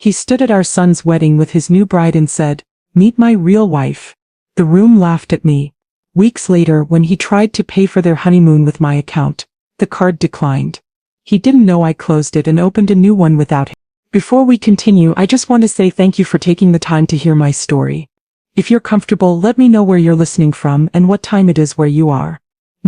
He stood at our son's wedding with his new bride and said, "Meet my real wife." The room laughed at me. Weeks later, when he tried to pay for their honeymoon with my account, the card declined. He didn't know I closed it and opened a new one without him. Before we continue, I just want to say thank you for taking the time to hear my story. If you're comfortable, let me know where you're listening from and what time it is where you are.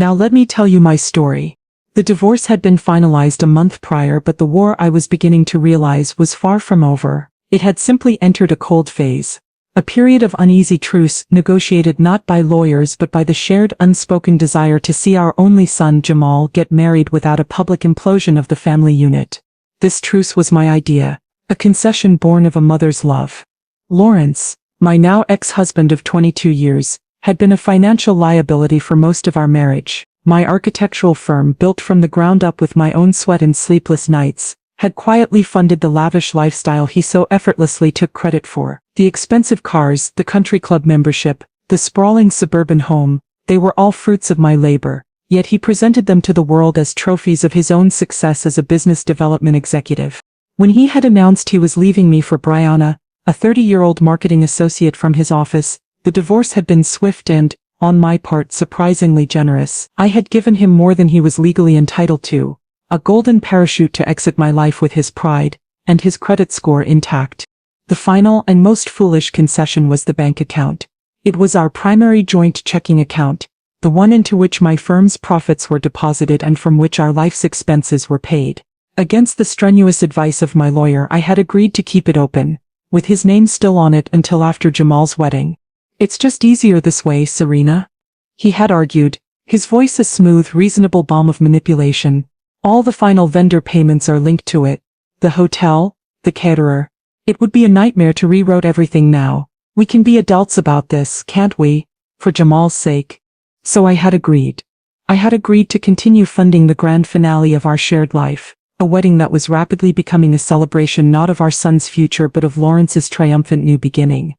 Now let me tell you my story. The divorce had been finalized a month prior, but the war, I was beginning to realize, was far from over. It had simply entered a cold phase. A period of uneasy truce, negotiated not by lawyers but by the shared unspoken desire to see our only son Jamal get married without a public implosion of the family unit. This truce was my idea, a concession born of a mother's love. Lawrence, my now ex-husband of 22 years, had been a financial liability for most of our marriage. My architectural firm, built from the ground up with my own sweat and sleepless nights, had quietly funded the lavish lifestyle he so effortlessly took credit for. The expensive cars, the country club membership, the sprawling suburban home, they were all fruits of my labor, yet he presented them to the world as trophies of his own success as a business development executive. When he had announced he was leaving me for Brianna, a 30-year-old marketing associate from his office, the divorce had been swift and, on my part, surprisingly generous. I had given him more than he was legally entitled to, a golden parachute to exit my life with his pride and his credit score intact. The final and most foolish concession was the bank account. It was our primary joint checking account, the one into which my firm's profits were deposited and from which our life's expenses were paid. Against the strenuous advice of my lawyer, I had agreed to keep it open, with his name still on it until after Jamal's wedding. "It's just easier this way, Serena," he had argued, his voice a smooth, reasonable balm of manipulation. "All the final vendor payments are linked to it. The hotel, the caterer. It would be a nightmare to rewrite everything now. We can be adults about this, can't we? For Jamal's sake." So I had agreed. I had agreed to continue funding the grand finale of our shared life, a wedding that was rapidly becoming a celebration not of our son's future but of Lawrence's triumphant new beginning.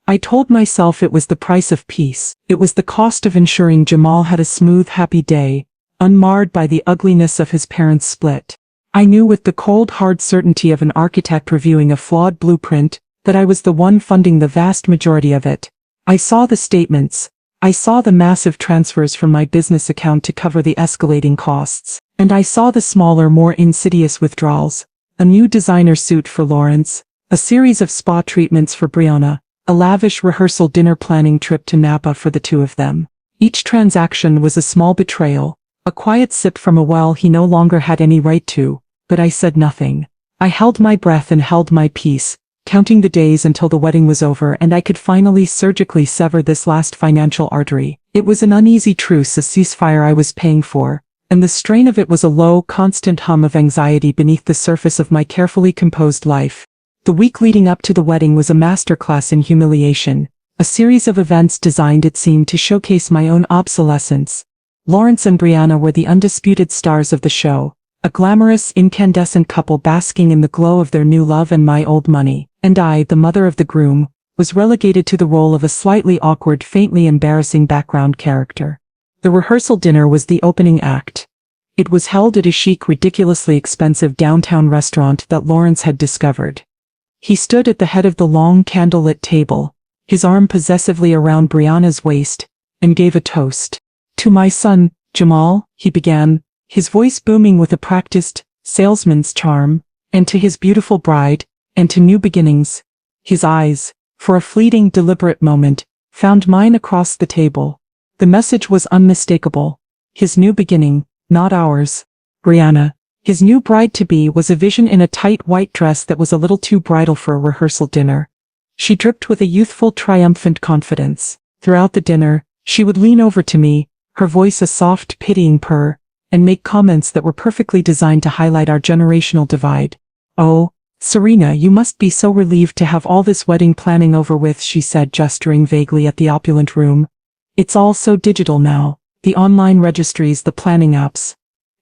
I told myself it was the price of peace. It was the cost of ensuring Jamal had a smooth, happy day, unmarred by the ugliness of his parents' split. I knew with the cold, hard certainty of an architect reviewing a flawed blueprint that I was the one funding the vast majority of it. I saw the statements. I saw the massive transfers from my business account to cover the escalating costs. And I saw the smaller, more insidious withdrawals. A new designer suit for Lawrence, a series of spa treatments for Brianna, a lavish rehearsal dinner planning trip to Napa for the two of them. Each transaction was a small betrayal, a quiet sip from a well he no longer had any right to, but I said nothing. I held my breath and held my peace, counting the days until the wedding was over and I could finally surgically sever this last financial artery. It was an uneasy truce, a ceasefire I was paying for, and the strain of it was a low, constant hum of anxiety beneath the surface of my carefully composed life. The week leading up to the wedding was a masterclass in humiliation, a series of events designed, it seemed, to showcase my own obsolescence. Lawrence and Brianna were the undisputed stars of the show, a glamorous, incandescent couple basking in the glow of their new love and my old money, and I, the mother of the groom, was relegated to the role of a slightly awkward, faintly embarrassing background character. The rehearsal dinner was the opening act. It was held at a chic, ridiculously expensive downtown restaurant that Lawrence had discovered. He stood at the head of the long, candlelit table, his arm possessively around Brianna's waist, and gave a toast. "To my son, Jamal," he began, his voice booming with a practiced salesman's charm, "and to his beautiful bride, and to new beginnings." His eyes, for a fleeting, deliberate moment, found mine across the table. The message was unmistakable. His new beginning, not ours. Brianna, his new bride-to-be, was a vision in a tight white dress that was a little too bridal for a rehearsal dinner. She dripped with a youthful, triumphant confidence. Throughout the dinner, she would lean over to me, her voice a soft, pitying purr, and make comments that were perfectly designed to highlight our generational divide. "Oh, Serena, you must be so relieved to have all this wedding planning over with," she said, gesturing vaguely at the opulent room. "It's all so digital now, the online registries, the planning apps.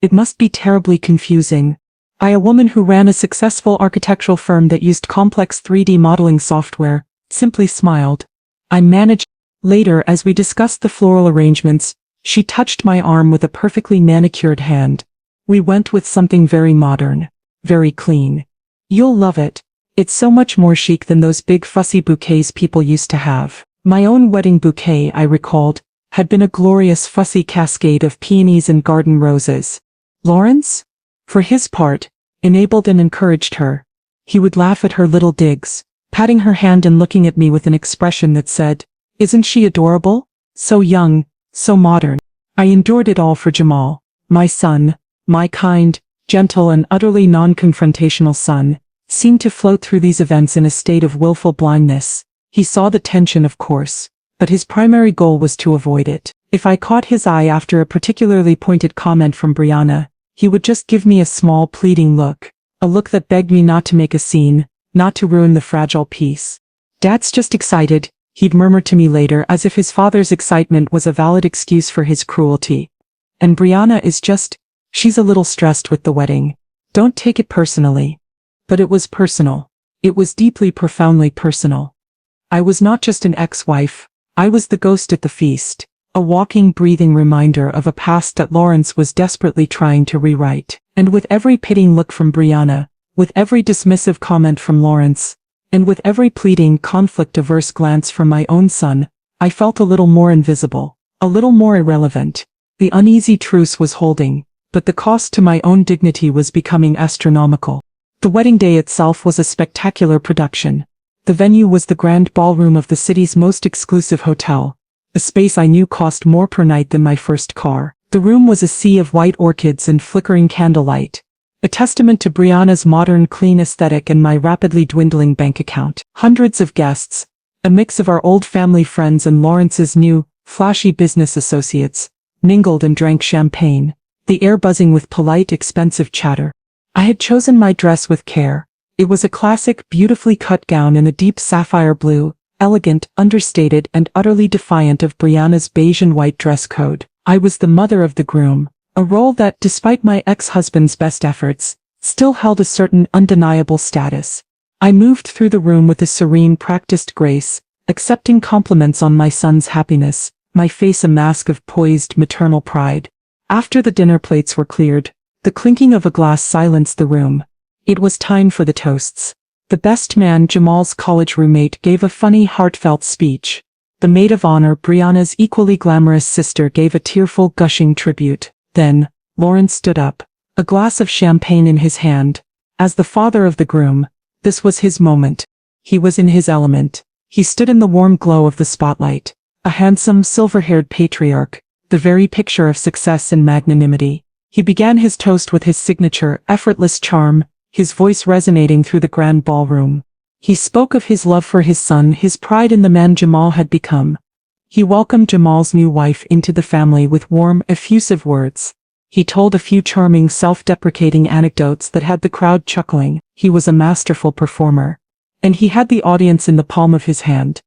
It must be terribly confusing." I, a woman who ran a successful architectural firm that used complex 3D modeling software, simply smiled. I managed. Later, as we discussed the floral arrangements, she touched my arm with a perfectly manicured hand. "We went with something very modern, very clean. You'll love it. It's so much more chic than those big fussy bouquets people used to have. My own wedding bouquet, I recalled, had been a glorious fussy cascade of peonies and garden roses. Lawrence? For his part, enabled and encouraged her. He would laugh at her little digs, patting her hand and looking at me with an expression that said, "Isn't she adorable? So young, so modern." I endured it all for Jamal, my son, my kind, gentle and utterly non-confrontational son, seemed to float through these events in a state of willful blindness. He saw the tension, of course, but his primary goal was to avoid it. If I caught his eye after a particularly pointed comment from Brianna, he would just give me a small pleading look, a look that begged me not to make a scene, not to ruin the fragile peace. "Dad's just excited," he'd murmur to me later, as if his father's excitement was a valid excuse for his cruelty. "And Brianna is she's a little stressed with the wedding. Don't take it personally." But it was personal. It was deeply, profoundly personal. I was not just an ex-wife, I was the ghost at the feast, a walking, breathing reminder of a past that Lawrence was desperately trying to rewrite. And with every pitying look from Brianna, with every dismissive comment from Lawrence, and with every pleading, conflict-averse glance from my own son, I felt a little more invisible, a little more irrelevant. The uneasy truce was holding, but the cost to my own dignity was becoming astronomical. The wedding day itself was a spectacular production. The venue was the grand ballroom of the city's most exclusive hotel, a space I knew cost more per night than my first car. The room was a sea of white orchids and flickering candlelight, a testament to Brianna's modern, clean aesthetic and my rapidly dwindling bank account. Hundreds of guests, a mix of our old family friends and Lawrence's new, flashy business associates, mingled and drank champagne, the air buzzing with polite, expensive chatter. I had chosen my dress with care. It was a classic, beautifully cut gown in a deep sapphire blue, elegant, understated, and utterly defiant of Brianna's beige and white dress code. I was the mother of the groom, a role that, despite my ex-husband's best efforts, still held a certain undeniable status. I moved through the room with a serene, practiced grace, accepting compliments on my son's happiness, my face a mask of poised maternal pride. After the dinner plates were cleared, the clinking of a glass silenced the room. It was time for the toasts. The best man, Jamal's college roommate, gave a funny, heartfelt speech. The maid of honor, Brianna's equally glamorous sister, gave a tearful, gushing tribute. Then, Lawrence stood up, a glass of champagne in his hand. As the father of the groom, this was his moment. He was in his element. He stood in the warm glow of the spotlight, a handsome, silver-haired patriarch, the very picture of success and magnanimity. He began his toast with his signature, effortless charm, his voice resonating through the grand ballroom. He spoke of his love for his son, his pride in the man Jamal had become. He welcomed Jamal's new wife into the family with warm, effusive words. He told a few charming, self-deprecating anecdotes that had the crowd chuckling. He was a masterful performer. And he had the audience in the palm of his hand.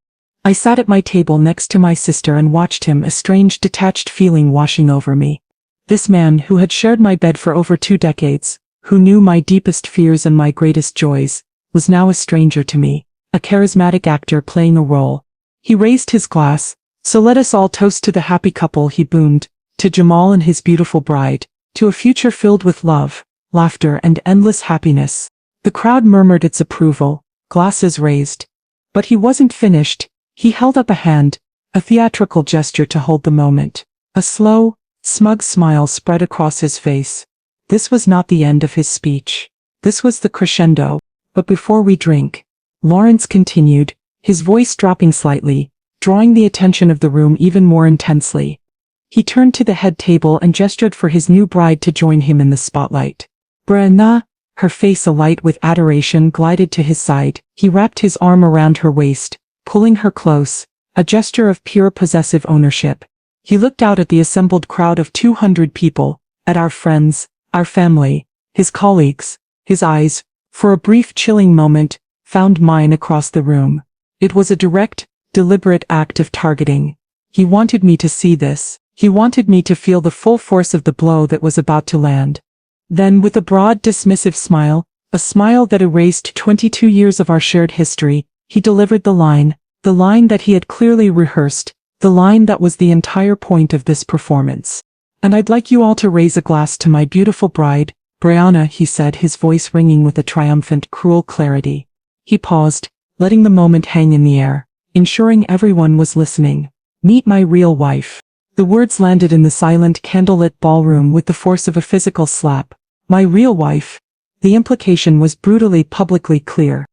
I sat at my table next to my sister and watched him, a strange, detached feeling washing over me. This man, who had shared my bed for over 2 decades, who knew my deepest fears and my greatest joys, was now a stranger to me, a charismatic actor playing a role. He raised his glass. "So let us all toast to the happy couple," he boomed, "to Jamal and his beautiful bride, to a future filled with love, laughter, and endless happiness." The crowd murmured its approval, glasses raised. But he wasn't finished. He held up a hand, a theatrical gesture to hold the moment. A slow, smug smile spread across his face. This was not the end of his speech. This was the crescendo. "But before we drink," Lawrence continued, his voice dropping slightly, drawing the attention of the room even more intensely. He turned to the head table and gestured for his new bride to join him in the spotlight. Brianna, her face alight with adoration, glided to his side. He wrapped his arm around her waist, pulling her close, a gesture of pure possessive ownership. He looked out at the assembled crowd of 200 people, at our friends, our family, his colleagues. His eyes, for a brief chilling moment, found mine across the room. It was a direct, deliberate act of targeting. He wanted me to see this. He wanted me to feel the full force of the blow that was about to land. Then, with a broad, dismissive smile, a smile that erased 22 years of our shared history, he delivered the line that he had clearly rehearsed, the line that was the entire point of this performance. "And I'd like you all to raise a glass to my beautiful bride, Brianna," he said, his voice ringing with a triumphant, cruel clarity. He paused, letting the moment hang in the air, ensuring everyone was listening. Meet my real wife. The words landed in the silent, candlelit ballroom with the force of a physical slap. My real wife. The implication was brutally publicly clear.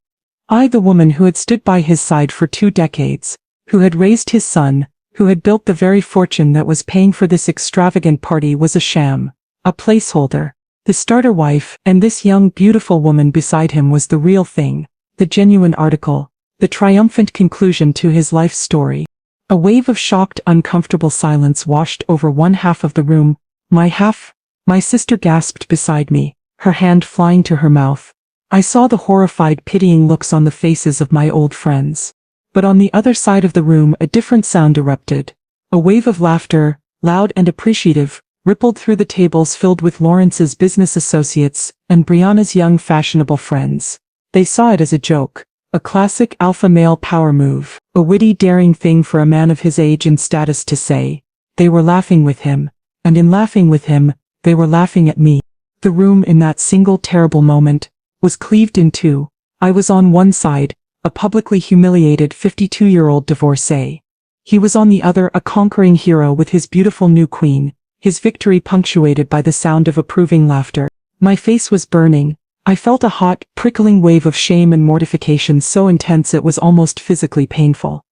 I, the woman who had stood by his side for 2 decades, who had raised his son, who had built the very fortune that was paying for this extravagant party, was a sham, a placeholder. The starter wife, and this young, beautiful woman beside him, was the real thing, the genuine article, the triumphant conclusion to his life story. A wave of shocked, uncomfortable silence washed over one half of the room. My half? My sister gasped beside me, her hand flying to her mouth. I saw the horrified, pitying looks on the faces of my old friends. But on the other side of the room a different sound erupted. A wave of laughter, loud and appreciative, rippled through the tables filled with Lawrence's business associates and Brianna's young fashionable friends. They saw it as a joke, a classic alpha male power move, a witty, daring thing for a man of his age and status to say. They were laughing with him, and in laughing with him, they were laughing at me. The room in that single terrible moment was cleaved in two. I was on one side, a publicly humiliated 52-year-old divorcee. He was on the other, a conquering hero with his beautiful new queen, his victory punctuated by the sound of approving laughter. My face was burning. I felt a hot, prickling wave of shame and mortification so intense it was almost physically painful.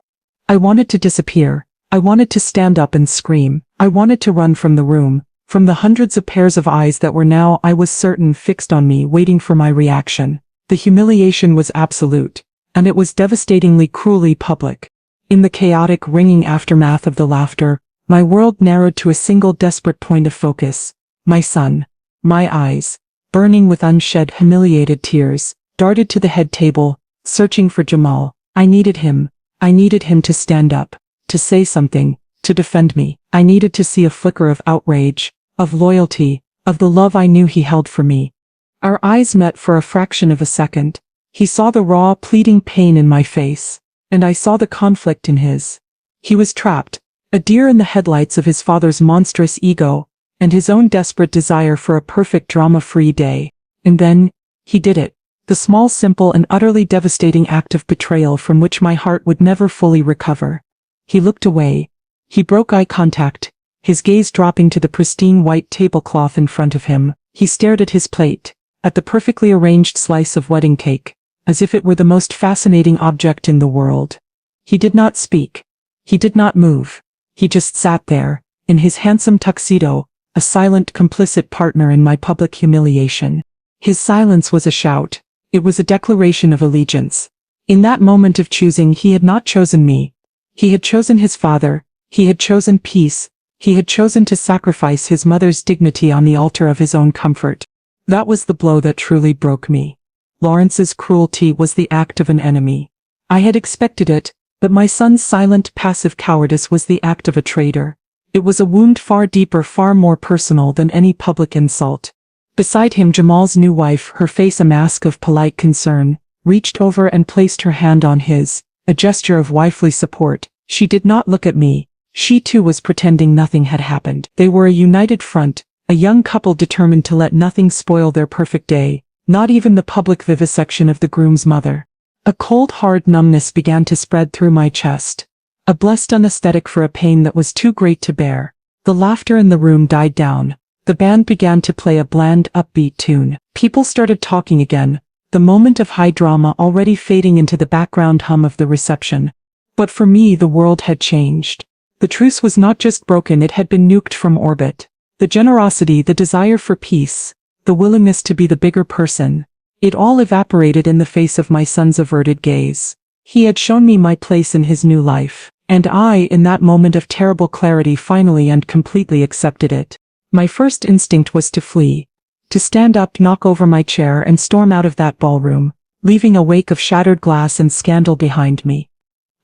I wanted to disappear. I wanted to stand up and scream. I wanted to run from the room, from the hundreds of pairs of eyes that were now, I was certain, fixed on me, waiting for my reaction. The humiliation was absolute, and it was devastatingly, cruelly public. In the chaotic, ringing aftermath of the laughter, my world narrowed to a single desperate point of focus. My son. My eyes, burning with unshed, humiliated tears, darted to the head table, searching for Jamal. I needed him. I needed him to stand up, to say something, to defend me. I needed to see a flicker of outrage, of loyalty, of the love I knew he held for me. Our eyes met for a fraction of a second. He saw the raw, pleading pain in my face, and I saw the conflict in his. He was trapped, a deer in the headlights of his father's monstrous ego, and his own desperate desire for a perfect drama-free day. And then, he did it. The small, simple, and utterly devastating act of betrayal from which my heart would never fully recover. He looked away. He broke eye contact, his gaze dropping to the pristine white tablecloth in front of him. He stared at his plate, at the perfectly arranged slice of wedding cake, as if it were the most fascinating object in the world. He did not speak. He did not move. He just sat there, in his handsome tuxedo, a silent, complicit partner in my public humiliation. His silence was a shout. It was a declaration of allegiance. In that moment of choosing, he had not chosen me. He had chosen his father. He had chosen peace. He had chosen to sacrifice his mother's dignity on the altar of his own comfort. That was the blow that truly broke me. Lawrence's cruelty was the act of an enemy. I had expected it, but my son's silent, passive cowardice was the act of a traitor. It was a wound far deeper, far more personal than any public insult. Beside him, Jamal's new wife, her face a mask of polite concern, reached over and placed her hand on his, a gesture of wifely support. She did not look at me. She too was pretending nothing had happened. They were a united front, a young couple determined to let nothing spoil their perfect day, not even the public vivisection of the groom's mother. A cold, hard numbness began to spread through my chest. A blessed anesthetic for a pain that was too great to bear. The laughter in the room died down. The band began to play a bland, upbeat tune. People started talking again, the moment of high drama already fading into the background hum of the reception. But for me, the world had changed. The truce was not just broken, it had been nuked from orbit. The generosity, the desire for peace, the willingness to be the bigger person, it all evaporated in the face of my son's averted gaze. He had shown me my place in his new life, and I, in that moment of terrible clarity, finally and completely accepted it. My first instinct was to flee, to stand up, knock over my chair, and storm out of that ballroom, leaving a wake of shattered glass and scandal behind me.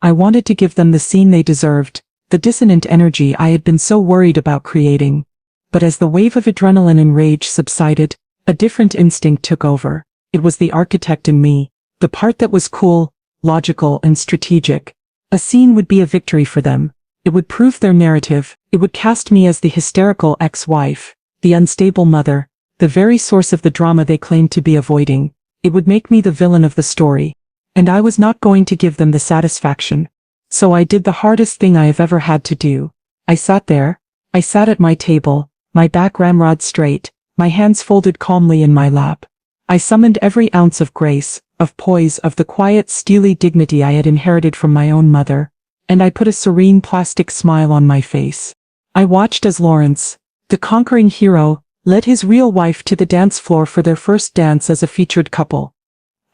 I wanted to give them the scene they deserved, the dissonant energy I had been so worried about creating. But as the wave of adrenaline and rage subsided, a different instinct took over. It was the architect in me, the part that was cool, logical, and strategic. A scene would be a victory for them. It would prove their narrative. It would cast me as the hysterical ex-wife, the unstable mother, the very source of the drama they claimed to be avoiding. It would make me the villain of the story. And I was not going to give them the satisfaction. So I did the hardest thing I have ever had to do. I sat there. I sat at my table, my back ramrod straight, my hands folded calmly in my lap. I summoned every ounce of grace, of poise, of the quiet, steely dignity I had inherited from my own mother, and I put a serene plastic smile on my face. I watched as Lawrence, the conquering hero, led his real wife to the dance floor for their first dance as a featured couple.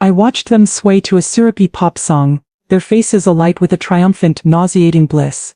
I watched them sway to a syrupy pop song, their faces alight with a triumphant, nauseating bliss.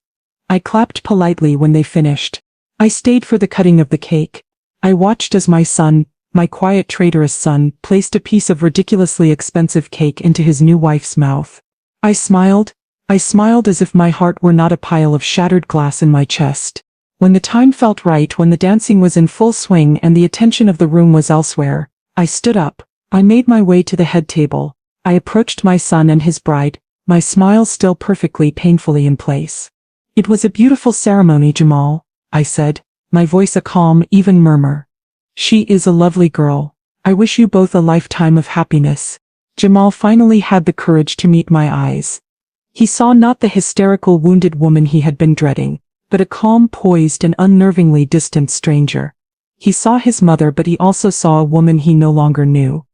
I clapped politely when they finished. I stayed for the cutting of the cake. I watched as my son, my quiet traitorous son, placed a piece of ridiculously expensive cake into his new wife's mouth. I smiled as if my heart were not a pile of shattered glass in my chest. When the time felt right, when the dancing was in full swing and the attention of the room was elsewhere, I stood up. I made my way to the head table. I approached my son and his bride, my smile still perfectly painfully in place. "It was a beautiful ceremony, Jamal," I said, my voice a calm, even murmur. "She is a lovely girl. I wish you both a lifetime of happiness." Jamal finally had the courage to meet my eyes. He saw not the hysterical, wounded woman he had been dreading, but a calm, poised, and unnervingly distant stranger. He saw his mother, but he also saw a woman he no longer knew.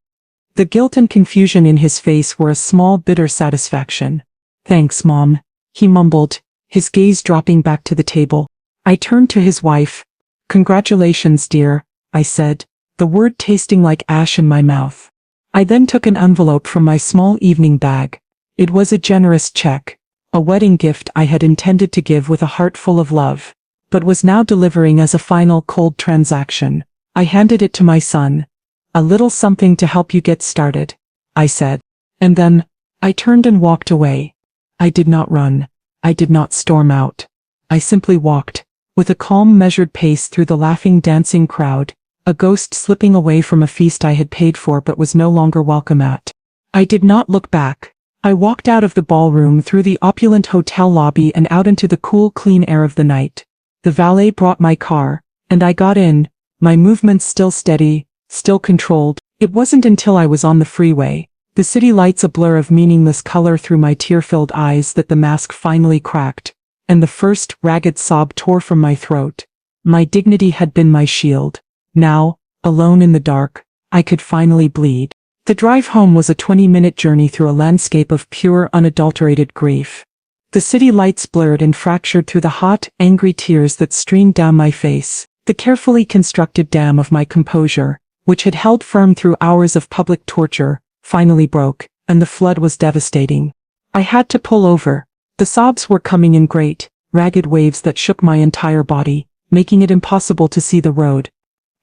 The guilt and confusion in his face were a small, bitter satisfaction. "Thanks, Mom," he mumbled, his gaze dropping back to the table. I turned to his wife. "Congratulations, dear," I said, the word tasting like ash in my mouth. I then took an envelope from my small evening bag. It was a generous check, a wedding gift I had intended to give with a heart full of love, but was now delivering as a final cold transaction. I handed it to my son. "A little something to help you get started," I said. And then, I turned and walked away. I did not run. I did not storm out. I simply walked, with a calm, measured pace through the laughing, dancing crowd, a ghost slipping away from a feast I had paid for but was no longer welcome at. I did not look back. I walked out of the ballroom, through the opulent hotel lobby, and out into the cool, clean air of the night. The valet brought my car, and I got in, my movements still steady, still controlled. It wasn't until I was on the freeway, the city lights a blur of meaningless color through my tear-filled eyes, that the mask finally cracked, and the first ragged sob tore from my throat. My dignity had been my shield. Now, alone in the dark, I could finally bleed. The drive home was a 20-minute journey through a landscape of pure, unadulterated grief. The city lights blurred and fractured through the hot, angry tears that streamed down my face. The carefully constructed dam of my composure, which had held firm through hours of public torture, finally broke, and the flood was devastating. I had to pull over. The sobs were coming in great, ragged waves that shook my entire body, making it impossible to see the road.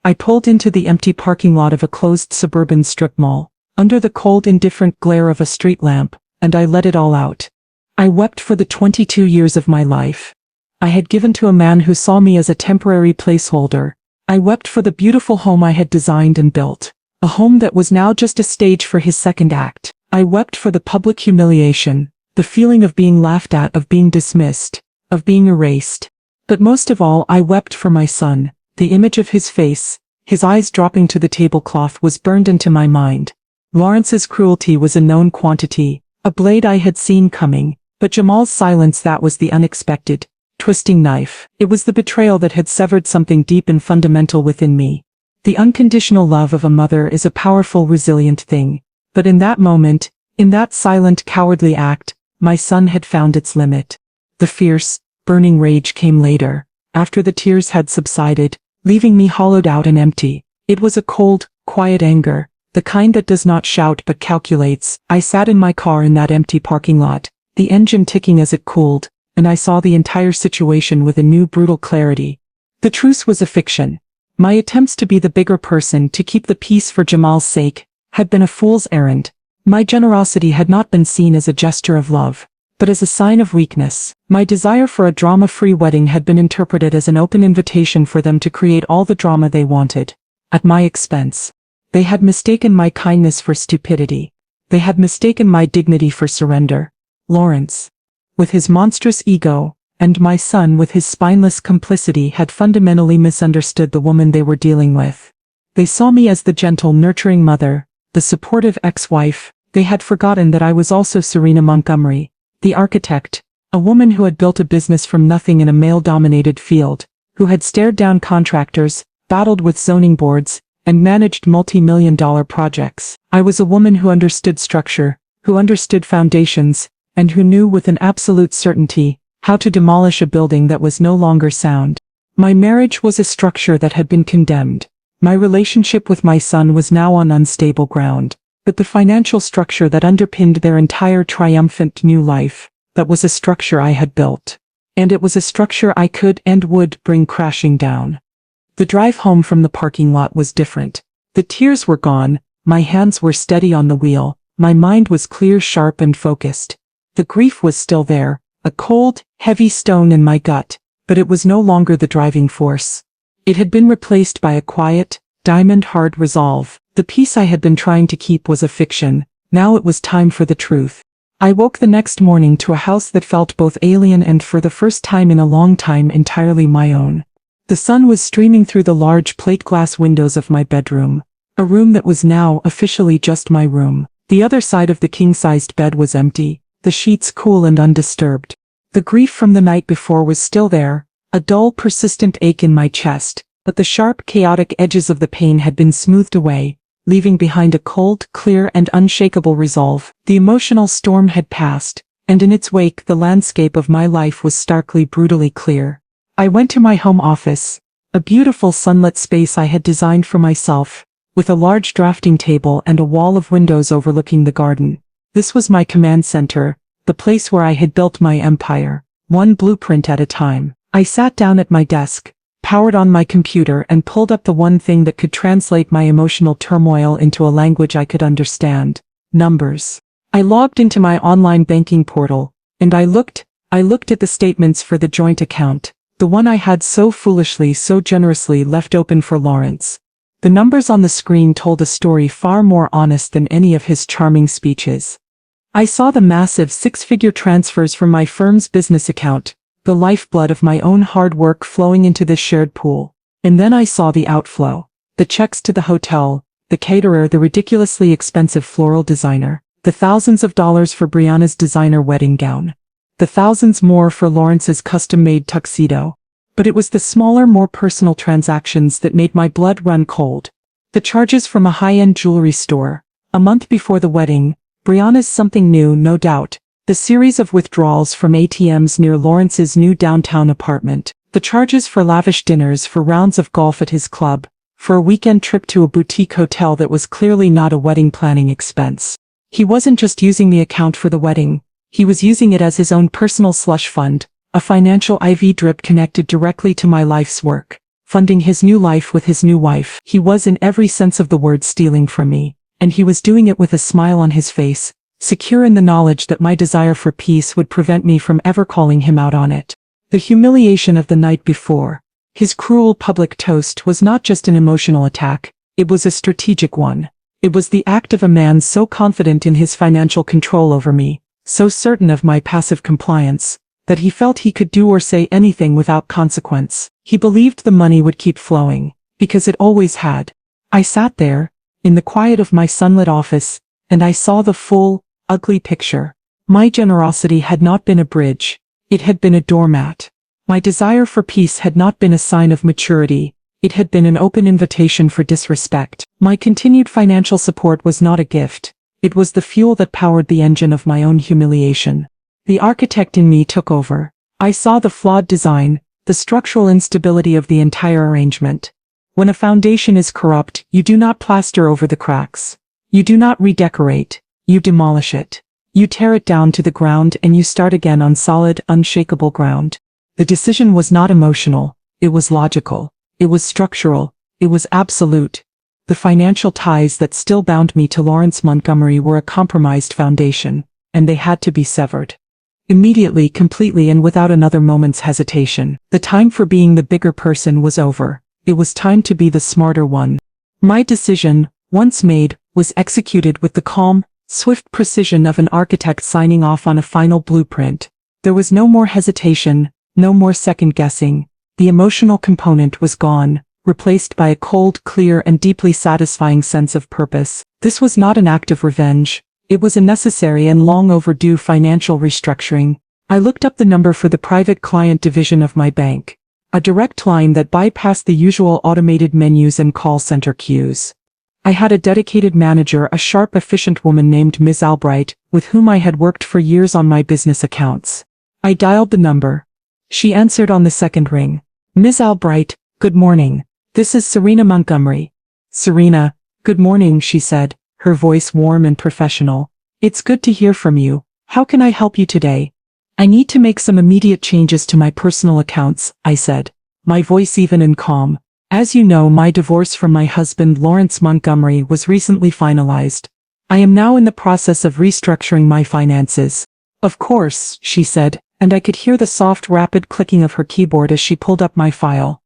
I pulled into the empty parking lot of a closed suburban strip mall, under the cold, indifferent glare of a street lamp, and I let it all out. I wept for the 22 years of my life I had given to a man who saw me as a temporary placeholder. I wept for the beautiful home I had designed and built, a home that was now just a stage for his second act. I wept for the public humiliation, the feeling of being laughed at, of being dismissed, of being erased. But most of all, I wept for my son. The image of his face, his eyes dropping to the tablecloth, was burned into my mind. Lawrence's cruelty was a known quantity, a blade I had seen coming, but Jamal's silence, that was the unexpected, twisting knife. It was the betrayal that had severed something deep and fundamental within me. The unconditional love of a mother is a powerful, resilient thing, but in that moment, in that silent, cowardly act, my son had found its limit. The fierce, burning rage came later, after the tears had subsided, leaving me hollowed out and empty. It was a cold, quiet anger, the kind that does not shout but calculates. I sat in my car in that empty parking lot, the engine ticking as it cooled, and I saw the entire situation with a new, brutal clarity. The truce was a fiction. My attempts to be the bigger person, to keep the peace for Jamal's sake, had been a fool's errand. My generosity had not been seen as a gesture of love, but as a sign of weakness. My desire for a drama-free wedding had been interpreted as an open invitation for them to create all the drama they wanted, at my expense. They had mistaken my kindness for stupidity. They had mistaken my dignity for surrender. Lawrence, with his monstrous ego, and my son with his spineless complicity, had fundamentally misunderstood the woman they were dealing with. They saw me as the gentle, nurturing mother, the supportive ex-wife, They had forgotten that I was also Serena Montgomery, the architect, a woman who had built a business from nothing in a male-dominated field, who had stared down contractors, battled with zoning boards, and managed multi-million-dollar projects. I was a woman who understood structure, who understood foundations, and who knew with an absolute certainty how to demolish a building that was no longer sound. My marriage was a structure that had been condemned. My relationship with my son was now on unstable ground, but the financial structure that underpinned their entire triumphant new life, that was a structure I had built. And it was a structure I could and would bring crashing down. The drive home from the parking lot was different. The tears were gone, my hands were steady on the wheel, my mind was clear, sharp and focused. The grief was still there, a cold, heavy stone in my gut, but it was no longer the driving force. It had been replaced by a quiet, diamond-hard resolve. The peace I had been trying to keep was a fiction. Now it was time for the truth. I woke the next morning to a house that felt both alien and, for the first time in a long time, entirely my own. The sun was streaming through the large plate glass windows of my bedroom, a room that was now officially just my room. The other side of the king-sized bed was empty, the sheets cool and undisturbed. The grief from the night before was still there, a dull, persistent ache in my chest, but the sharp, chaotic edges of the pain had been smoothed away, leaving behind a cold, clear and unshakable resolve. The emotional storm had passed, and in its wake the landscape of my life was starkly, brutally clear. I went to my home office, a beautiful sunlit space I had designed for myself, with a large drafting table and a wall of windows overlooking the garden. This was my command center, the place where I had built my empire, one blueprint at a time. I sat down at my desk, powered on my computer and pulled up the one thing that could translate my emotional turmoil into a language I could understand: numbers. I logged into my online banking portal, and I looked at the statements for the joint account, the one I had so foolishly, so generously left open for Lawrence. The numbers on the screen told a story far more honest than any of his charming speeches. I saw the massive six-figure transfers from my firm's business account, the lifeblood of my own hard work flowing into this shared pool. And then I saw the outflow. The checks to the hotel, the caterer, the ridiculously expensive floral designer, the thousands of dollars for Brianna's designer wedding gown, the thousands more for Lawrence's custom-made tuxedo. But it was the smaller, more personal transactions that made my blood run cold. The charges from a high-end jewelry store, a month before the wedding, Brianna's something new, no doubt. The series of withdrawals from ATMs near Lawrence's new downtown apartment, the charges for lavish dinners, for rounds of golf at his club, for a weekend trip to a boutique hotel that was clearly not a wedding planning expense. He wasn't just using the account for the wedding, he was using it as his own personal slush fund, a financial IV drip connected directly to my life's work, funding his new life with his new wife. He was, in every sense of the word, stealing from me, and he was doing it with a smile on his face, secure in the knowledge that my desire for peace would prevent me from ever calling him out on it. The humiliation of the night before, his cruel public toast, was not just an emotional attack, it was a strategic one. It was the act of a man so confident in his financial control over me, so certain of my passive compliance, that he felt he could do or say anything without consequence. He believed the money would keep flowing, because it always had. I sat there, in the quiet of my sunlit office, and I saw the full, ugly picture. My generosity had not been a bridge, it had been a doormat. My desire for peace had not been a sign of maturity, it had been an open invitation for disrespect. My continued financial support was not a gift, it was the fuel that powered the engine of my own humiliation. The architect in me took over. I saw the flawed design, the structural instability of the entire arrangement. When a foundation is corrupt, you do not plaster over the cracks. You do not redecorate, you demolish it. You tear it down to the ground and you start again on solid, unshakable ground. The decision was not emotional, it was logical, it was structural, it was absolute. The financial ties that still bound me to Lawrence Montgomery were a compromised foundation, and they had to be severed. Immediately, completely, and without another moment's hesitation. The time for being the bigger person was over. It was time to be the smarter one. My decision, once made, was executed with the calm, swift precision of an architect signing off on a final blueprint. There was no more hesitation, no more second guessing. The emotional component was gone, replaced by a cold, clear, and deeply satisfying sense of purpose. This was not an act of revenge, It was a necessary and long overdue financial restructuring. I looked up the number for the private client division of my bank. A direct line that bypassed the usual automated menus and call center queues. I had a dedicated manager, a sharp, efficient woman named Ms. Albright, with whom I had worked for years on my business accounts. I dialed the number. She answered on the second ring. Ms. Albright, good morning. This is Serena Montgomery. Serena, good morning, she said, her voice warm and professional. It's good to hear from you. How can I help you today? I need to make some immediate changes to my personal accounts, I said, my voice even and calm. As you know, my divorce from my husband Lawrence Montgomery was recently finalized. I am now in the process of restructuring my finances. Of course, she said, and I could hear the soft, rapid clicking of her keyboard as she pulled up my file.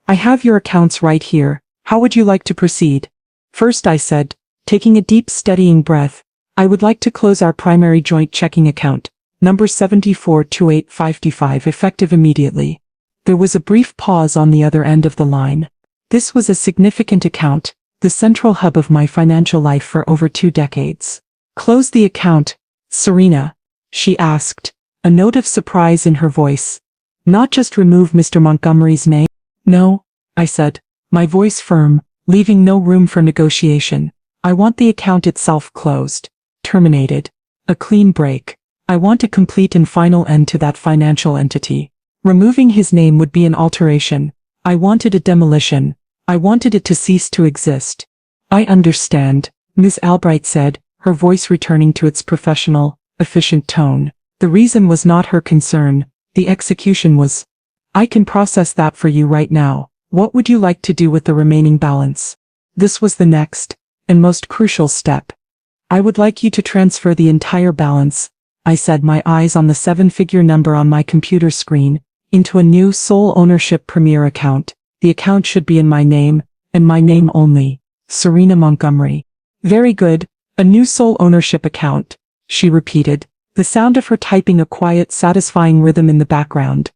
I have your accounts right here. How would you like to proceed? First, I said, taking a deep, steadying breath, I would like to close our primary joint checking account, number 742855, effective immediately. There was a brief pause on the other end of the line. This was a significant account, the central hub of my financial life for over 2 decades. Close the account, Serena, she asked, a note of surprise in her voice. Not just remove Mr. Montgomery's name? No, I said, my voice firm, leaving no room for negotiation. I want the account itself closed, terminated. A clean break. I want a complete and final end to that financial entity. Removing his name would be an alteration. I wanted a demolition. I wanted it to cease to exist. I understand, Ms. Albright said, her voice returning to its professional, efficient tone. The reason was not her concern, the execution was. I can process that for you right now. What would you like to do with the remaining balance? This was the next, and most crucial step. I would like you to transfer the entire balance, I said, my eyes on the 7-figure number on my computer screen, into a new sole ownership Premier account. The account should be in my name, and my name only, Serena Montgomery. Very good, a new sole ownership account, she repeated, the sound of her typing a quiet, satisfying rhythm in the background.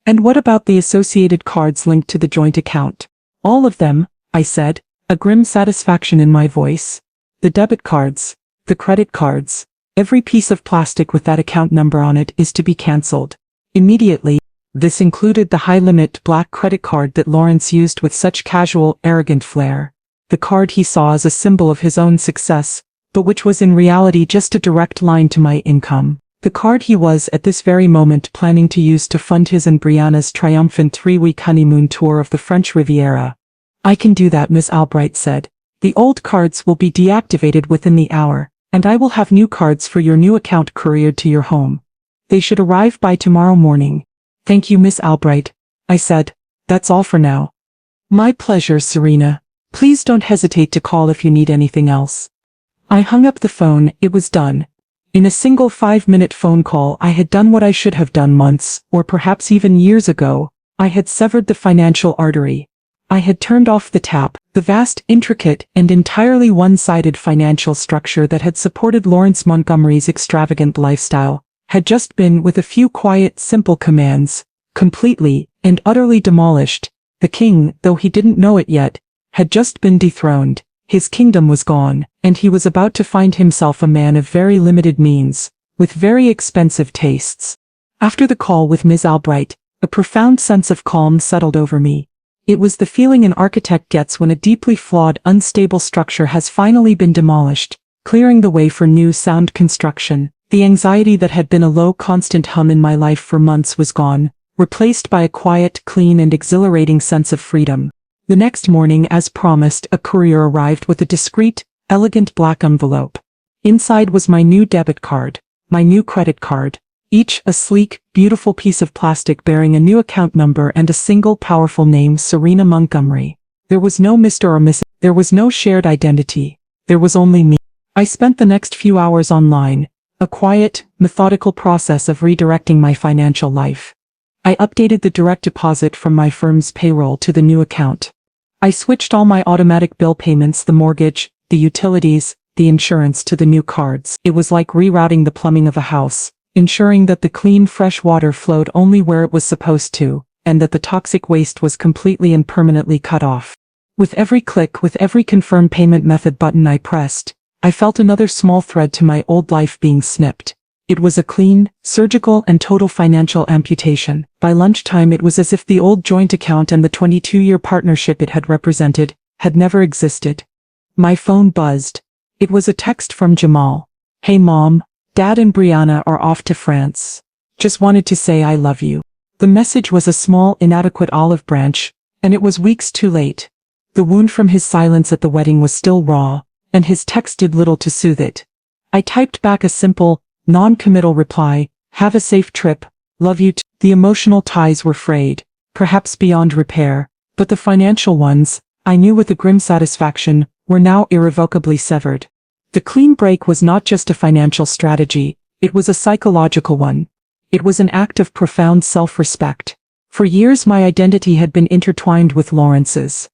And what about the associated cards linked to the joint account? All of them, I said, a grim satisfaction in my voice. The debit cards, the credit cards, every piece of plastic with that account number on it is to be cancelled. Immediately. This included the high-limit black credit card that Lawrence used with such casual, arrogant flair. The card he saw as a symbol of his own success, but which was in reality just a direct line to my income. The card he was at this very moment planning to use to fund his and Brianna's triumphant 3-week honeymoon tour of the French Riviera. I can do that, Miss Albright said. The old cards will be deactivated within the hour, and I will have new cards for your new account couriered to your home. They should arrive by tomorrow morning. Thank you, Miss Albright, I said. That's all for now. My pleasure, Serena. Please don't hesitate to call if you need anything else. I hung up the phone. It was done. In a single 5-minute phone call, I had done what I should have done months, or perhaps even years ago. I had severed the financial artery. I had turned off the tap. The vast, intricate, and entirely one-sided financial structure that had supported Lawrence Montgomery's extravagant lifestyle had just been, with a few quiet, simple commands, completely and utterly demolished. The king, though he didn't know it yet, had just been dethroned. His kingdom was gone, and he was about to find himself a man of very limited means, with very expensive tastes. After the call with Ms. Albright, a profound sense of calm settled over me. It was the feeling an architect gets when a deeply flawed, unstable structure has finally been demolished, clearing the way for new, sound construction. The anxiety that had been a low, constant hum in my life for months was gone, replaced by a quiet, clean, and exhilarating sense of freedom. The next morning, as promised, a courier arrived with a discreet, elegant black envelope. Inside was my new debit card, my new credit card, each a sleek, beautiful piece of plastic bearing a new account number and a single powerful name, Serena Montgomery. There was no Mr. or Mrs. There was no shared identity. There was only me. I spent the next few hours online, a quiet, methodical process of redirecting my financial life. I updated the direct deposit from my firm's payroll to the new account. I switched all my automatic bill payments, the mortgage, the utilities, the insurance to the new cards. It was like rerouting the plumbing of a house, ensuring that the clean, fresh water flowed only where it was supposed to, and that the toxic waste was completely and permanently cut off. With every click, with every confirm payment method button I pressed, I felt another small thread to my old life being snipped. It was a clean, surgical and total financial amputation. By lunchtime it was as if the old joint account and the 22-year partnership it had represented had never existed. My phone buzzed. It was a text from Jamal. "Hey Mom, Dad and Brianna are off to France. Just wanted to say I love you." The message was a small, inadequate olive branch, and it was weeks too late. The wound from his silence at the wedding was still raw, and his text did little to soothe it. I typed back a simple, non-committal reply, "Have a safe trip, love you too." The emotional ties were frayed, perhaps beyond repair, but the financial ones, I knew with a grim satisfaction, were now irrevocably severed. The clean break was not just a financial strategy, it was a psychological one. It was an act of profound self-respect. For years my identity had been intertwined with Lawrence's.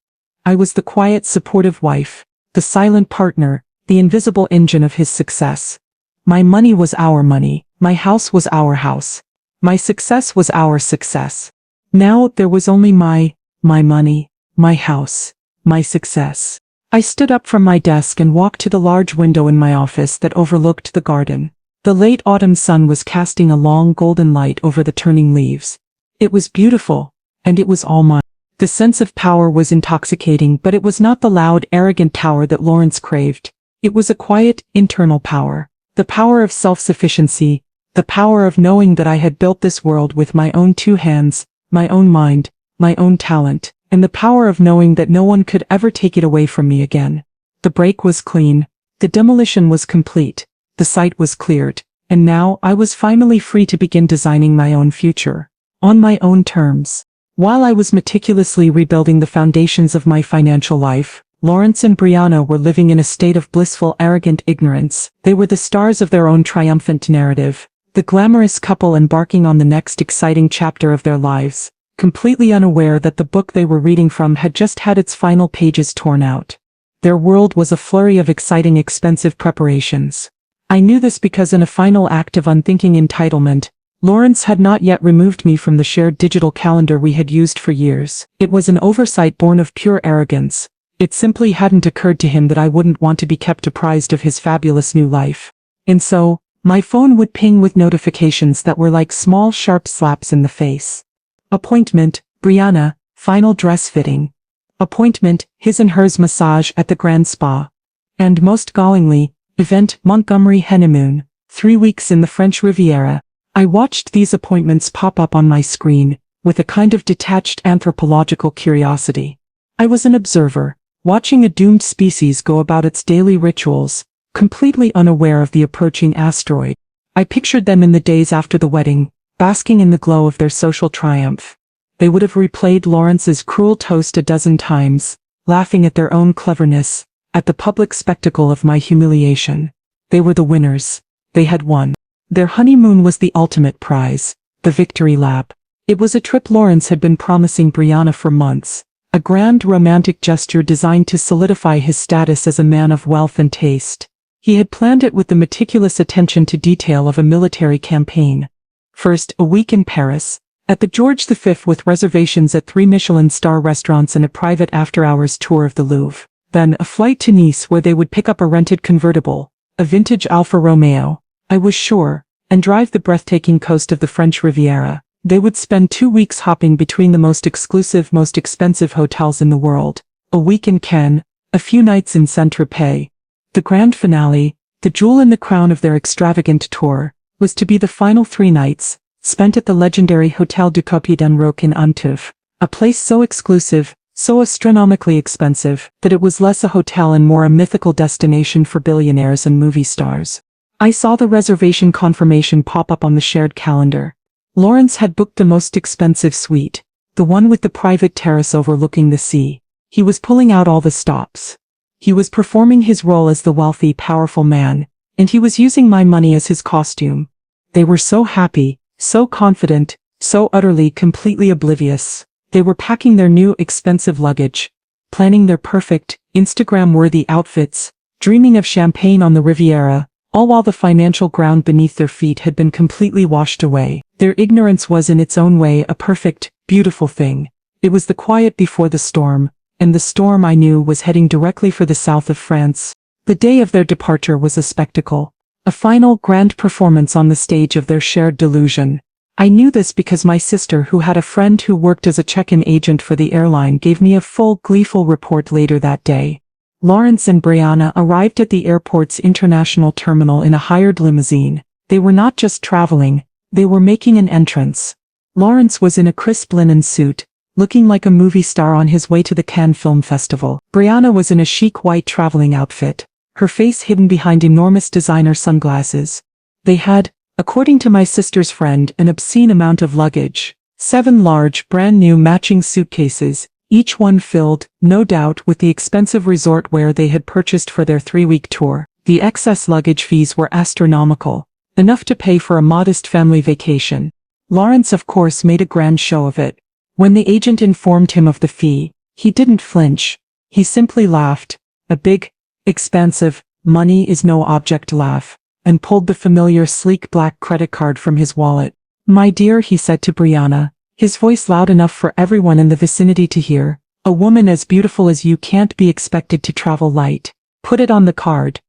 I was the quiet, supportive wife, the silent partner, the invisible engine of his success. My money was our money, my house was our house. My success was our success. Now there was only my money, my house, my success. I stood up from my desk and walked to the large window in my office that overlooked the garden. The late autumn sun was casting a long golden light over the turning leaves. It was beautiful, and it was all mine. The sense of power was intoxicating, but it was not the loud, arrogant power that Lawrence craved. It was a quiet, internal power. The power of self-sufficiency, the power of knowing that I had built this world with my own two hands, my own mind, my own talent, and the power of knowing that no one could ever take it away from me again. The break was clean. The demolition was complete. The site was cleared. And now I was finally free to begin designing my own future. On my own terms. While I was meticulously rebuilding the foundations of my financial life, Lawrence and Brianna were living in a state of blissful, arrogant ignorance. They were the stars of their own triumphant narrative, the glamorous couple embarking on the next exciting chapter of their lives, completely unaware that the book they were reading from had just had its final pages torn out. Their world was a flurry of exciting, expensive preparations. I knew this because in a final act of unthinking entitlement, Lawrence had not yet removed me from the shared digital calendar we had used for years. It was an oversight born of pure arrogance. It simply hadn't occurred to him that I wouldn't want to be kept apprised of his fabulous new life. And so, my phone would ping with notifications that were like small sharp slaps in the face. Appointment, Brianna, final dress fitting. Appointment, his and hers massage at the Grand Spa. And most gallingly, event, Montgomery honeymoon, 3 weeks in the French Riviera. I watched these appointments pop up on my screen, with a kind of detached anthropological curiosity. I was an observer, watching a doomed species go about its daily rituals, completely unaware of the approaching asteroid. I pictured them in the days after the wedding, basking in the glow of their social triumph. They would have replayed Lawrence's cruel toast a dozen times, laughing at their own cleverness, at the public spectacle of my humiliation. They were the winners. They had won. Their honeymoon was the ultimate prize, the victory lap. It was a trip Lawrence had been promising Brianna for months, a grand romantic gesture designed to solidify his status as a man of wealth and taste. He had planned it with the meticulous attention to detail of a military campaign. First, a week in Paris, at the George V with reservations at 3 Michelin-star restaurants and a private after-hours tour of the Louvre. Then a flight to Nice where they would pick up a rented convertible, a vintage Alfa Romeo, I was sure, and drive the breathtaking coast of the French Riviera. They would spend 2 weeks hopping between the most exclusive, most expensive hotels in the world, a week in Cannes, a few nights in Saint-Tropez. The grand finale, the jewel in the crown of their extravagant tour, was to be the final 3 nights, spent at the legendary Hôtel du Copier d'en Roque in Antibes, a place so exclusive, so astronomically expensive, that it was less a hotel and more a mythical destination for billionaires and movie stars. I saw the reservation confirmation pop up on the shared calendar. Lawrence had booked the most expensive suite, the one with the private terrace overlooking the sea. He was pulling out all the stops. He was performing his role as the wealthy, powerful man, and he was using my money as his costume. They were so happy, so confident, so utterly, completely oblivious. They were packing their new, expensive luggage, planning their perfect, Instagram-worthy outfits, dreaming of champagne on the Riviera, all while the financial ground beneath their feet had been completely washed away. Their ignorance was in its own way a perfect, beautiful thing. It was the quiet before the storm, and the storm I knew was heading directly for the south of France. The day of their departure was a spectacle. A final grand performance on the stage of their shared delusion. I knew this because my sister, who had a friend who worked as a check-in agent for the airline, gave me a full, gleeful report later that day. Lawrence and Brianna arrived at the airport's international terminal in a hired limousine. They were not just traveling, they were making an entrance. Lawrence was in a crisp linen suit, looking like a movie star on his way to the Cannes Film Festival. Brianna was in a chic white traveling outfit, her face hidden behind enormous designer sunglasses. They had, according to my sister's friend, an obscene amount of luggage. 7 large, brand-new matching suitcases, each one filled, no doubt, with the expensive resort wear they had purchased for their 3-week tour. The excess luggage fees were astronomical, enough to pay for a modest family vacation. Lawrence, of course, made a grand show of it. When the agent informed him of the fee, he didn't flinch. He simply laughed, a big, expansive, money is no object laugh, and pulled the familiar sleek black credit card from his wallet. "My dear," he said to Brianna, his voice loud enough for everyone in the vicinity to hear, "a woman as beautiful as you can't be expected to travel light. Put it on the card."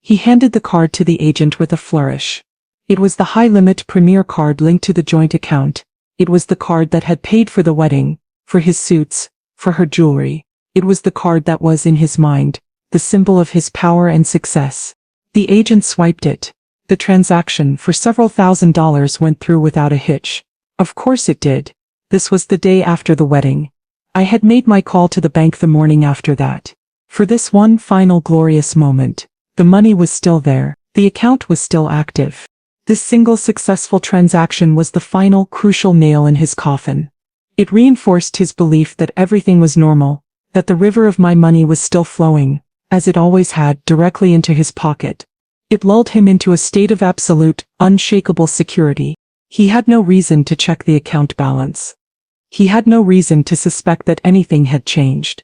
He handed the card to the agent with a flourish. It was the high-limit premier card linked to the joint account. It was the card that had paid for the wedding, for his suits, for her jewelry. It was the card that was, in his mind, the symbol of his power and success. The agent swiped it. The transaction for several $1,000s went through without a hitch. Of course it did. This was the day after the wedding. I had made my call to the bank the morning after that. For this one final glorious moment. The money was still there. The account was still active. This single successful transaction was the final crucial nail in his coffin. It reinforced his belief that everything was normal, that the river of my money was still flowing, as it always had, directly into his pocket. It lulled him into a state of absolute, unshakable security. He had no reason to check the account balance. He had no reason to suspect that anything had changed.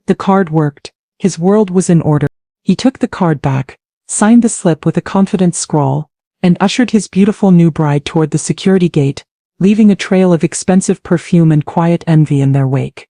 The card worked. His world was in order. He took the card back, signed the slip with a confident scrawl, and ushered his beautiful new bride toward the security gate, leaving a trail of expensive perfume and quiet envy in their wake.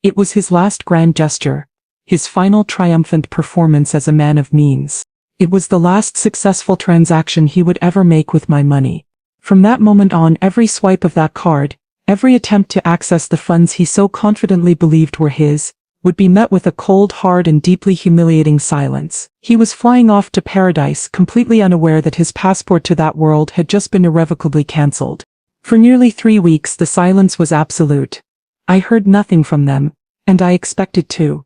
It was his last grand gesture, his final triumphant performance as a man of means. It was the last successful transaction he would ever make with my money. From that moment on, every swipe of that card, every attempt to access the funds he so confidently believed were his, would be met with a cold, hard, and deeply humiliating silence. He was flying off to paradise, completely unaware that his passport to that world had just been irrevocably cancelled. For nearly 3 weeks the silence was absolute. I heard nothing from them, and I expected to.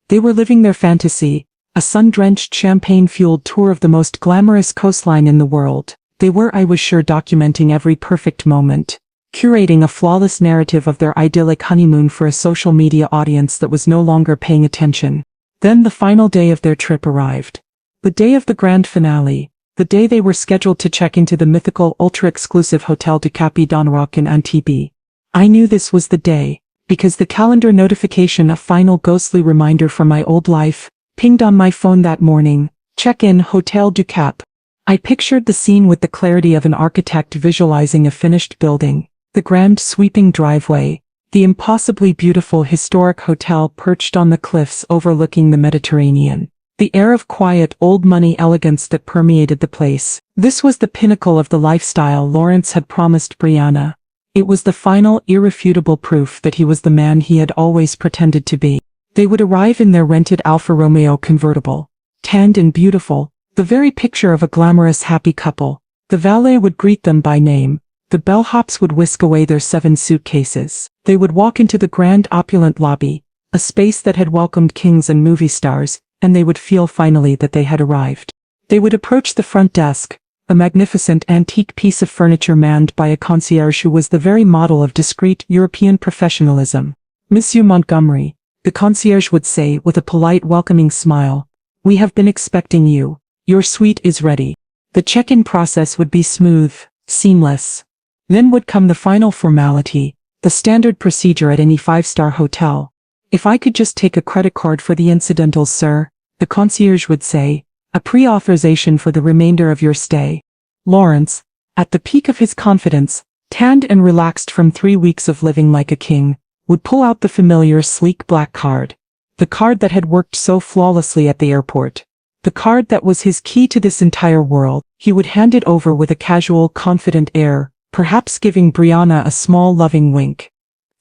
They were living their fantasy, a sun-drenched, champagne-fueled tour of the most glamorous coastline in the world. They were, I was sure, documenting every perfect moment, curating a flawless narrative of their idyllic honeymoon for a social media audience that was no longer paying attention. Then the final day of their trip arrived. The day of the grand finale, the day they were scheduled to check into the mythical, ultra-exclusive Hotel du Cap d'Enroc in Antibes. I knew this was the day, because the calendar notification, a final ghostly reminder from my old life, pinged on my phone that morning. Check-in, Hotel du Cap. I pictured the scene with the clarity of an architect visualizing a finished building. The grand sweeping driveway, the impossibly beautiful historic hotel perched on the cliffs overlooking the Mediterranean. The air of quiet, old-money elegance that permeated the place. This was the pinnacle of the lifestyle Lawrence had promised Brianna. It was the final, irrefutable proof that he was the man he had always pretended to be. They would arrive in their rented Alfa Romeo convertible, tanned and beautiful, the very picture of a glamorous happy couple. The valet would greet them by name. The bellhops would whisk away their 7 suitcases. They would walk into the grand opulent lobby, a space that had welcomed kings and movie stars, and they would feel finally that they had arrived. They would approach the front desk, a magnificent antique piece of furniture manned by a concierge who was the very model of discreet European professionalism. "Monsieur Montgomery," the concierge would say with a polite welcoming smile, "we have been expecting you. Your suite is ready." The check-in process would be smooth, seamless. Then would come the final formality, the standard procedure at any 5-star hotel. "If I could just take a credit card for the incidentals, sir," the concierge would say, "a pre-authorization for the remainder of your stay." Lawrence, at the peak of his confidence, tanned and relaxed from 3 weeks of living like a king, would pull out the familiar sleek black card. The card that had worked so flawlessly at the airport. The card that was his key to this entire world. He would hand it over with a casual, confident air, perhaps giving Brianna a small loving wink.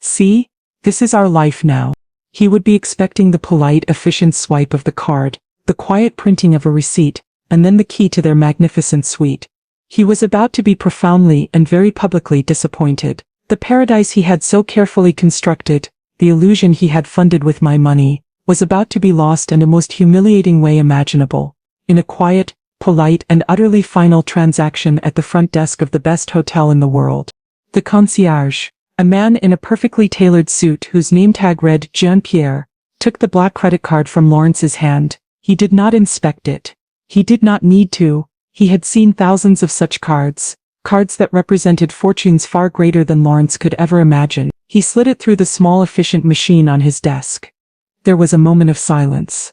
See? This is our life now. He would be expecting the polite, efficient swipe of the card, the quiet printing of a receipt, and then the key to their magnificent suite. He was about to be profoundly and very publicly disappointed. The paradise he had so carefully constructed, the illusion he had funded with my money, was about to be lost in a most humiliating way imaginable. In a quiet, polite and utterly final transaction at the front desk of the best hotel in the world. The concierge, a man in a perfectly tailored suit whose name tag read Jean-Pierre, took the black credit card from Lawrence's hand. He did not inspect it. He did not need to. He had seen thousands of such cards. Cards that represented fortunes far greater than Lawrence could ever imagine. He slid it through the small efficient machine on his desk. There was a moment of silence.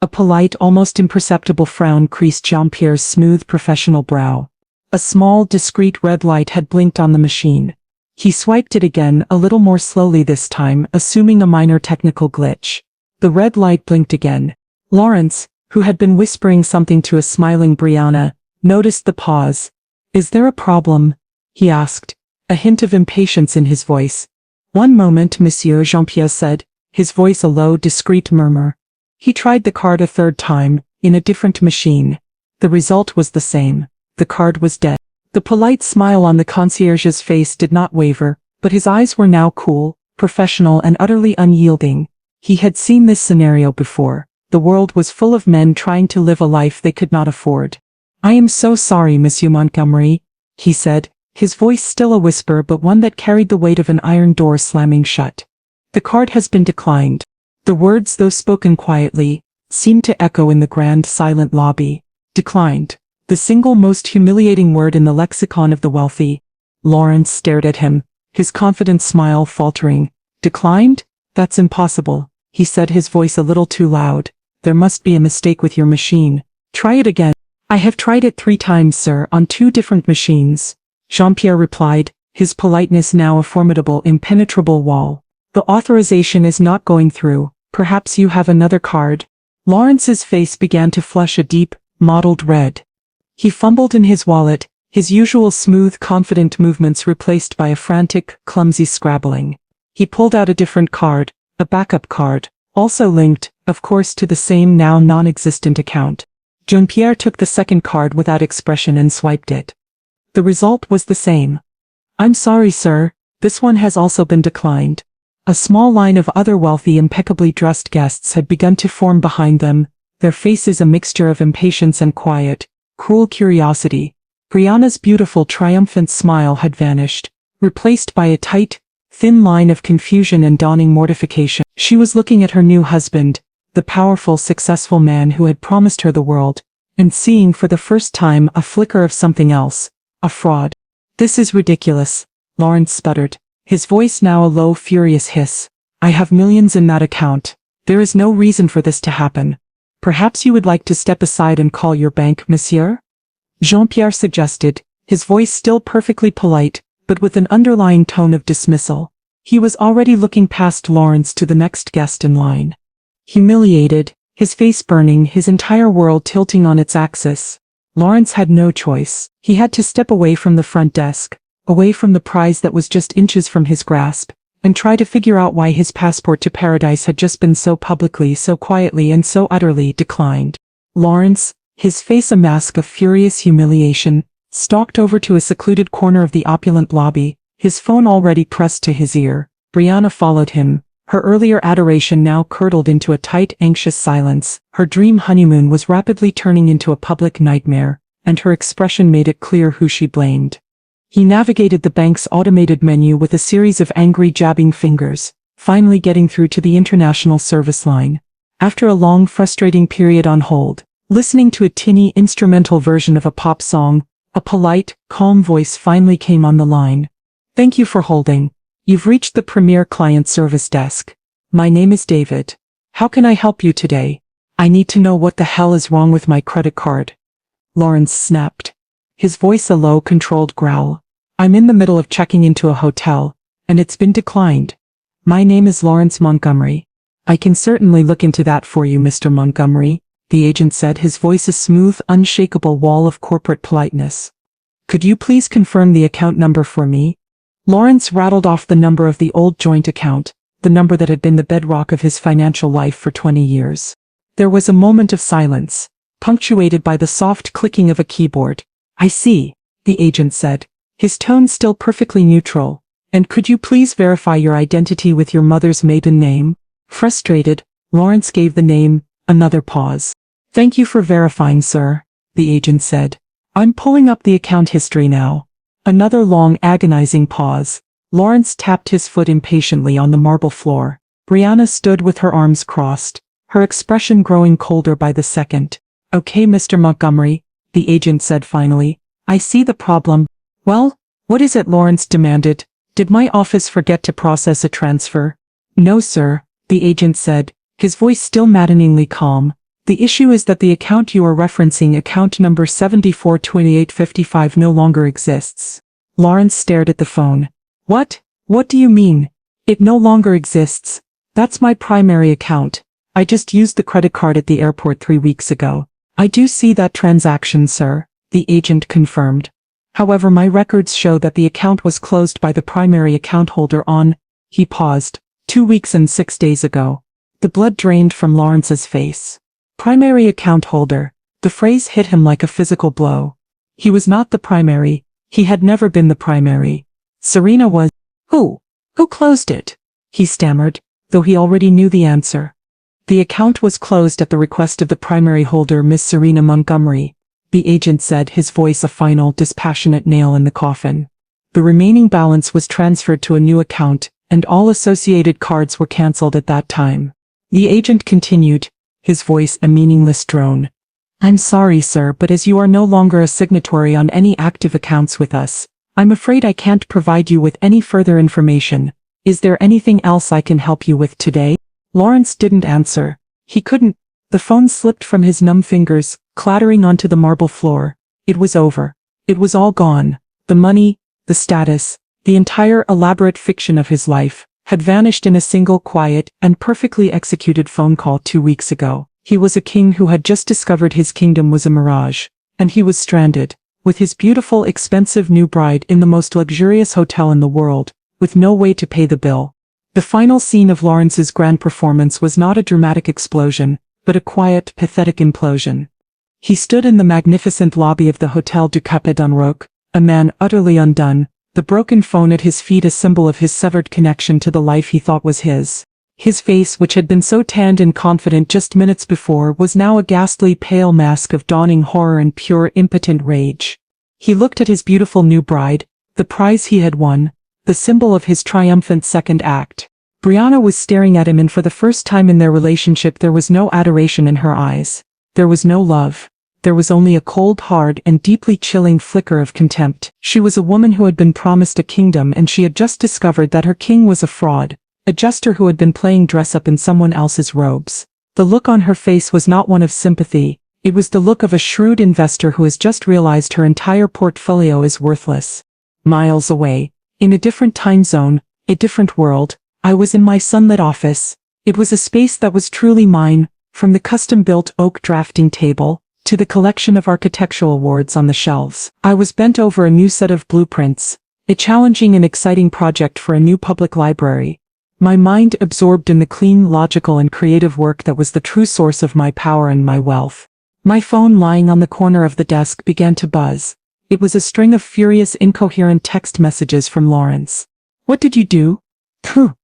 A polite, almost imperceptible frown creased Jean-Pierre's smooth professional brow. A small, discreet red light had blinked on the machine. He swiped it again, a little more slowly this time, assuming a minor technical glitch. The red light blinked again. Lawrence, who had been whispering something to a smiling Brianna, noticed the pause. "Is there a problem?" he asked, a hint of impatience in his voice. "One moment, Monsieur," Jean-Pierre said, his voice a low, discreet murmur. He tried the card a third time, in a different machine. The result was the same. The card was dead. The polite smile on the concierge's face did not waver, but his eyes were now cool, professional and utterly unyielding. He had seen this scenario before. The world was full of men trying to live a life they could not afford. "I am so sorry, Monsieur Montgomery," he said, his voice still a whisper but one that carried the weight of an iron door slamming shut. "The card has been declined." The words, though spoken quietly, seemed to echo in the grand, silent lobby. Declined. The single most humiliating word in the lexicon of the wealthy. Lawrence stared at him, his confident smile faltering. "Declined? That's impossible," he said, his voice a little too loud. "There must be a mistake with your machine. Try it again." "I have tried it 3 times, sir, on 2 different machines," Jean-Pierre replied, his politeness now a formidable, impenetrable wall. "The authorization is not going through. Perhaps you have another card." Lawrence's face began to flush a deep, mottled red. He fumbled in his wallet, his usual smooth, confident movements replaced by a frantic, clumsy scrabbling. He pulled out a different card, a backup card, also linked, of course, to the same now non-existent account. Jean-Pierre took the second card without expression and swiped it. The result was the same. "I'm sorry, sir, this one has also been declined." A small line of other wealthy, impeccably dressed guests had begun to form behind them, their faces a mixture of impatience and quiet, cruel curiosity. Brianna's beautiful, triumphant smile had vanished, replaced by a tight, thin line of confusion and dawning mortification. She was looking at her new husband, the powerful, successful man who had promised her the world, and seeing for the first time a flicker of something else, a fraud. "This is ridiculous," Lawrence sputtered, his voice now a low, furious hiss. "I have millions in that account. There is no reason for this to happen. Perhaps you would like to step aside and call your bank, monsieur?" Jean-Pierre suggested, his voice still perfectly polite, but with an underlying tone of dismissal. He was already looking past Lawrence to the next guest in line. Humiliated, his face burning, his entire world tilting on its axis, Lawrence had no choice. He had to step away from the front desk, away from the prize that was just inches from his grasp, and try to figure out why his passport to paradise had just been so publicly, so quietly, and so utterly declined. Lawrence, his face a mask of furious humiliation, stalked over to a secluded corner of the opulent lobby, his phone already pressed to his ear. Brianna followed him, her earlier adoration now curdled into a tight, anxious silence. Her dream honeymoon was rapidly turning into a public nightmare, and her expression made it clear who she blamed. He navigated the bank's automated menu with a series of angry, jabbing fingers, finally getting through to the international service line. After a long, frustrating period on hold, listening to a tinny, instrumental version of a pop song, a polite, calm voice finally came on the line. "Thank you for holding. You've reached the premier client service desk. My name is David. How can I help you today? I need to know what the hell is wrong with my credit card." Lawrence snapped, his voice a low, controlled growl. "I'm in the middle of checking into a hotel, and it's been declined. My name is Lawrence Montgomery. I can certainly look into that for you, Mr. Montgomery," the agent said, his voice a smooth, unshakable wall of corporate politeness. Could you please confirm the account number for me? Lawrence rattled off the number of the old joint account, the number that had been the bedrock of his financial life for 20 years. There was a moment of silence, punctuated by the soft clicking of a keyboard. I see, the agent said, his tone still perfectly neutral. And could you please verify your identity with your mother's maiden name? Frustrated, Lawrence gave the name. Another pause. Thank you for verifying, sir, the agent said. I'm pulling up the account history now. Another long, agonizing pause. Lawrence tapped his foot impatiently on the marble floor. Brianna stood with her arms crossed, her expression growing colder by the second. Okay, Mr. Montgomery, the agent said finally. I see the problem. Well, what is it? Lawrence demanded. Did my office forget to process a transfer? No, sir, the agent said, his voice still maddeningly calm. The issue is that the account you are referencing, account number 742855, no longer exists. Lawrence stared at the phone. What? What do you mean? It no longer exists. That's my primary account. I just used the credit card at the airport 3 weeks ago. I do see that transaction, sir, the agent confirmed. However, my records show that the account was closed by the primary account holder on, he paused, 2 weeks and 6 days ago. The blood drained from Lawrence's face. Primary account holder. The phrase hit him like a physical blow. He was not the primary. He had never been the primary. Serena was. Who? Who closed it? He stammered, though he already knew the answer. The account was closed at the request of the primary holder, Miss Serena Montgomery, the agent said, his voice a final, dispassionate nail in the coffin. The remaining balance was transferred to a new account, and all associated cards were cancelled at that time. The agent continued, his voice a meaningless drone. I'm sorry, sir, but as you are no longer a signatory on any active accounts with us, I'm afraid I can't provide you with any further information. Is there anything else I can help you with today? Lawrence didn't answer. He couldn't. The phone slipped from his numb fingers, clattering onto the marble floor. It was over. It was all gone. The money, the status, the entire elaborate fiction of his life, had vanished in a single quiet and perfectly executed phone call 2 weeks ago. He was a king who had just discovered his kingdom was a mirage, and he was stranded, with his beautiful, expensive new bride in the most luxurious hotel in the world, with no way to pay the bill. The final scene of Lawrence's grand performance was not a dramatic explosion, but a quiet, pathetic implosion. He stood in the magnificent lobby of the Hotel du Cap d'Unroc, a man utterly undone, the broken phone at his feet a symbol of his severed connection to the life he thought was his. His face, which had been so tanned and confident just minutes before, was now a ghastly pale mask of dawning horror and pure impotent rage. He looked at his beautiful new bride, the prize he had won, the symbol of his triumphant second act. Brianna was staring at him, and for the first time in their relationship there was no adoration in her eyes. There was no love. There was only a cold, hard, and deeply chilling flicker of contempt. She was a woman who had been promised a kingdom, and she had just discovered that her king was a fraud, a jester who had been playing dress-up in someone else's robes. The look on her face was not one of sympathy. It was the look of a shrewd investor who has just realized her entire portfolio is worthless. Miles away, in a different time zone, a different world, I was in my sunlit office. It was a space that was truly mine, from the custom-built oak drafting table to the collection of architectural awards on the shelves. I was bent over a new set of blueprints, a challenging and exciting project for a new public library. My mind absorbed in the clean, logical, and creative work that was the true source of my power and my wealth. My phone lying on the corner of the desk began to buzz. It was a string of furious, incoherent text messages from Lawrence. What did you do? Phew.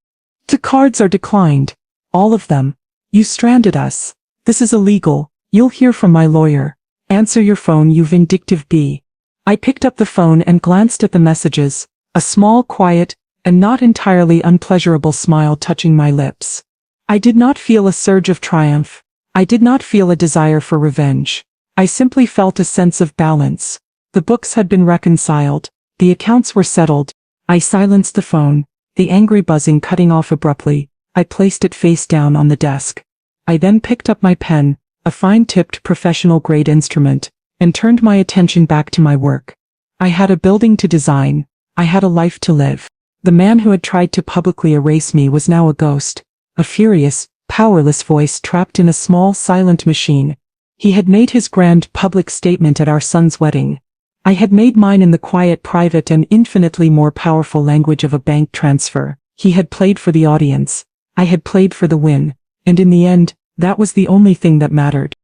The cards are declined. All of them. You stranded us. This is illegal. You'll hear from my lawyer. Answer your phone, you vindictive bee. I picked up the phone and glanced at the messages, a small, quiet, and not entirely unpleasurable smile touching my lips. I did not feel a surge of triumph. I did not feel a desire for revenge. I simply felt a sense of balance. The books had been reconciled. The accounts were settled. I silenced the phone, the angry buzzing cutting off abruptly. I placed it face down on the desk. I then picked up my pen, a fine-tipped professional-grade instrument, and turned my attention back to my work. I had a building to design. I had a life to live. The man who had tried to publicly erase me was now a ghost, a furious, powerless voice trapped in a small, silent machine, He had made his grand public statement at our son's wedding. I had made mine in the quiet, private, and infinitely more powerful language of a bank transfer. He had played for the audience. I had played for the win. And in the end, that was the only thing that mattered.